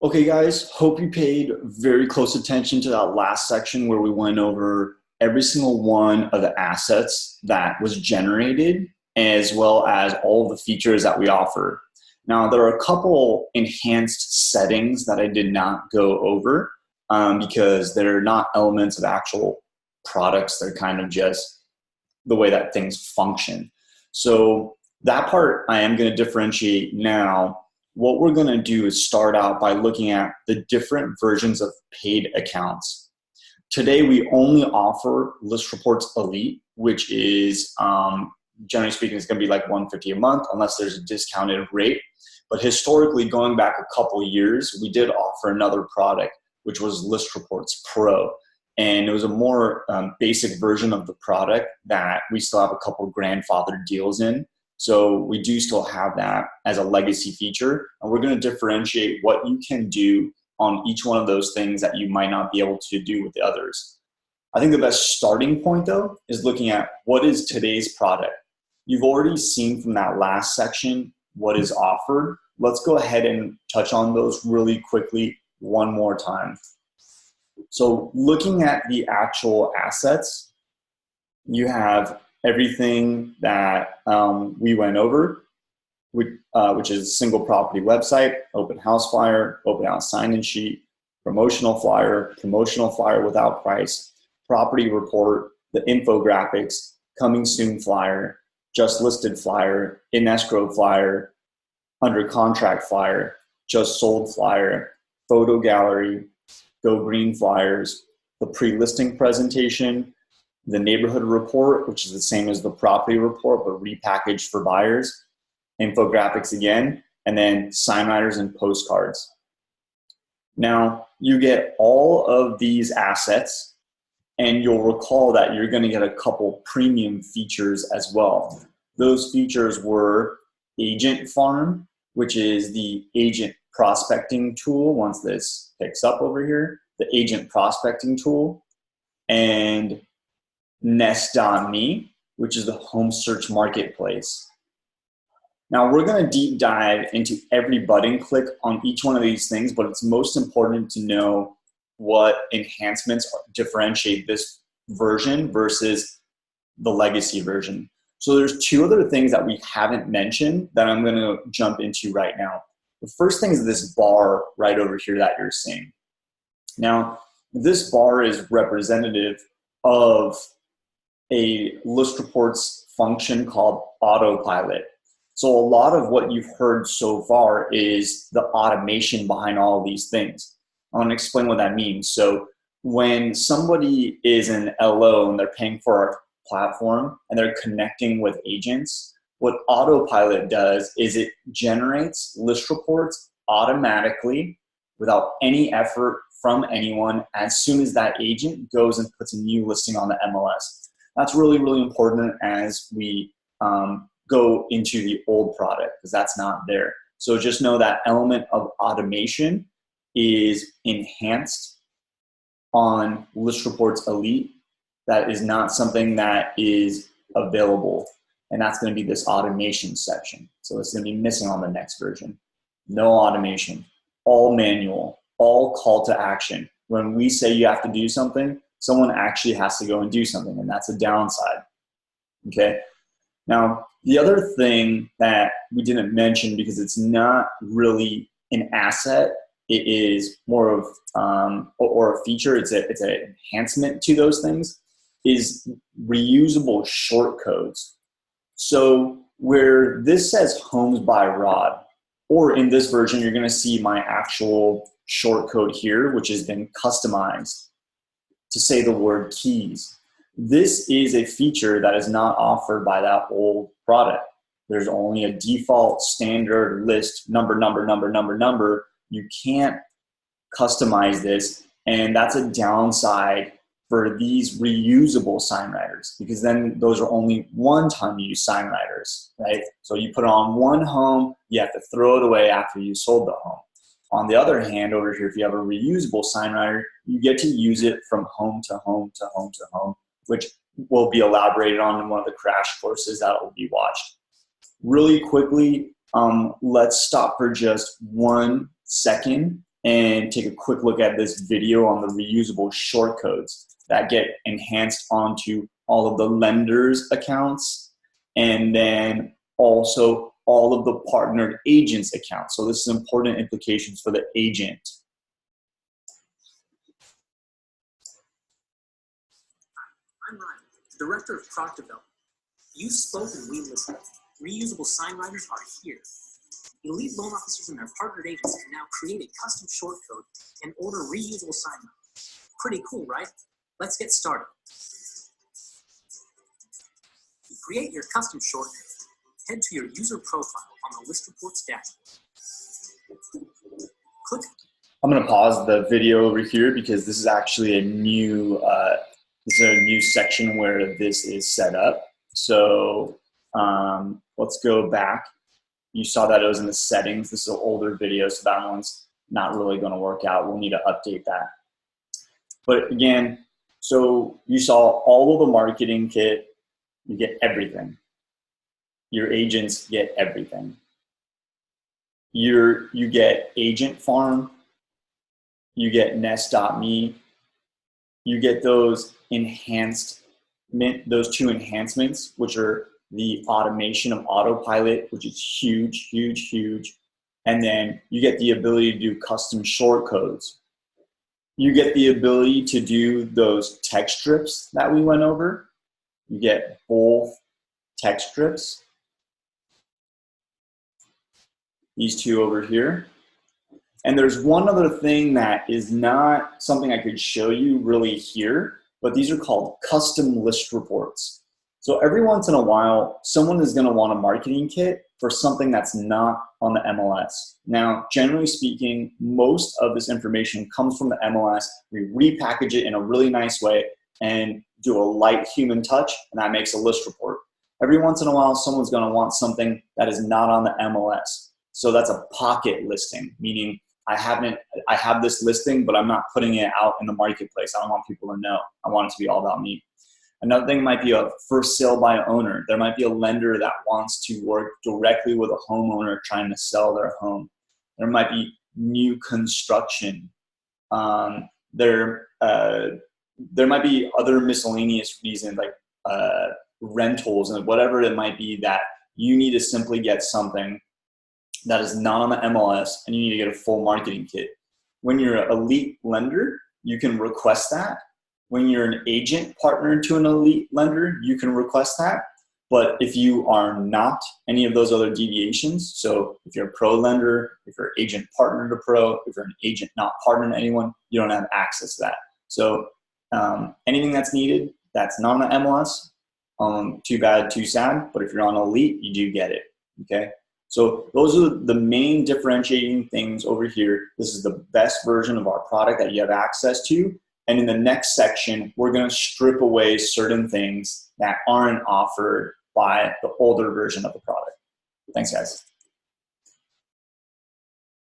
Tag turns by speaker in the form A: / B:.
A: Okay, guys, hope you paid very close attention to that last section where we went over every single one of the assets that was generated, as well as all of the features that we offer. Now, there are a couple enhanced settings that I did not go over because they're not elements of actual products. They're kind of just the way that things function. So that part I am going to differentiate now. What we're going to do is start out by looking at the different versions of paid accounts. Today, we only offer List Reports Elite, which is, generally speaking, it's going to be like $150 a month unless there's a discounted rate. But historically, going back a couple years, we did offer another product, which was List Reports Pro. And it was a more basic version of the product that we still have a couple grandfathered deals in. So we do still have that as a legacy feature. And we're going to differentiate what you can do on each one of those things that you might not be able to do with the others. I think the best starting point, though, is looking at what is today's product. You've already seen from that last section what is offered. Let's go ahead and touch on those really quickly one more time. So looking at the actual assets, you have everything that we went over, which is a single property website, open house flyer, open house sign-in sheet, promotional flyer without price, property report, the infographics, coming soon flyer, just listed flyer, in escrow flyer, under contract flyer, just sold flyer, photo gallery, go green flyers, the pre-listing presentation, the neighborhood report, which is the same as the property report, but repackaged for buyers, infographics again, and then sign riders and postcards. Now, you get all of these assets, and you'll recall that you're going to get a couple premium features as well. Those features were Agent Farm, which is the agent prospecting tool. Once this picks up over here, the agent prospecting tool, and Nest.me, which is the home search marketplace. Now we're going to deep dive into every button click on each one of these things, but it's most important to know what enhancements differentiate this version versus the legacy version. So there's two other things that we haven't mentioned that I'm going to jump into right now. The first thing is this bar right over here that you're seeing. Now, this bar is representative of a List Reports function called autopilot. So a lot of what you've heard so far is the automation behind all of these things. I want to explain what that means. So when somebody is an LO and they're paying for our platform and they're connecting with agents, what autopilot does is it generates list reports automatically without any effort from anyone as soon as that agent goes and puts a new listing on the MLS. That's really, really important as we go into the old product because that's not there. So just know that element of automation is enhanced on List Reports Elite. That is not something that is available. And that's going to be this automation section. So it's going to be missing on the next version. No automation, all manual, all call to action. When we say you have to do something, someone actually has to go and do something, and that's a downside. Okay. Now, the other thing that we didn't mention because it's not really an asset, it is more of or a feature. It's an enhancement to those things. Is reusable short codes. So where this says Homes by Rod, or in this version, you're going to see my actual short code here, which has been customized to say the word keys. This is a feature that is not offered by that old product. There's only a default standard list, number. You can't customize this, and that's a downside for these reusable sign writers, because then those are only one-time use sign writers, right? So you put it on one home, you have to throw it away after you sold the home. On the other hand, over here, if you have a reusable sign writer, you get to use it from home to home to home to home, which will be elaborated on in one of the crash courses that will be watched. Really quickly, let's stop for just 1 second and take a quick look at this video on the reusable short codes that get enhanced onto all of the lenders' accounts, and then also all of the partnered agents' accounts. So this is important implications for the agent.
B: I'm Ryan, Director of Product Development. You spoke and we listened. Reusable sign writers are here. Elite loan officers and their partnered agents can now create a custom short code and order reusable sign writers. Pretty cool, right? Let's get started. To create your custom short code, head to your user profile on the List Reports dashboard. Click.
A: I'm going to pause the video over here because this is actually a new section where this is set up. So let's go back. You saw that it was in the settings. This is an older video, so that one's not really going to work out. We'll need to update that. But again, so you saw all of the marketing kit. You get everything. Your agents get everything. You get Agent Farm. You get Nest.me. You get those those two enhancements, which are the automation of autopilot, which is huge, huge, huge. And then you get the ability to do custom short codes. You get the ability to do those text strips that we went over. You get both text strips. These two over here. And there's one other thing that is not something I could show you really here, but these are called custom list reports. So every once in a while, someone is going to want a marketing kit for something that's not on the MLS. Now, generally speaking, most of this information comes from the MLS. We repackage it in a really nice way and do a light human touch, and that makes a list report. Every once in a while, someone's going to want something that is not on the MLS. So that's a pocket listing, meaning I have this listing, but I'm not putting it out in the marketplace. I don't want people to know. I want it to be all about me. Another thing might be a first sale by owner. There might be a lender that wants to work directly with a homeowner trying to sell their home. There might be new construction. There might be other miscellaneous reasons like rentals and whatever it might be that you need to simply get something that is not on the MLS and you need to get a full marketing kit. When you're an elite lender, you can request that. When you're an agent partner to an elite lender, you can request that. But if you are not any of those other deviations, so if you're a pro lender, if you're agent partner to pro, if you're an agent not partner to anyone, you don't have access to that. So anything that's needed that's not on the MLS, too bad, too sad. But if you're on elite, you do get it, okay? So those are the main differentiating things over here. This is the best version of our product that you have access to. And in the next section, we're going to strip away certain things that aren't offered by the older version of the product. Thanks, guys.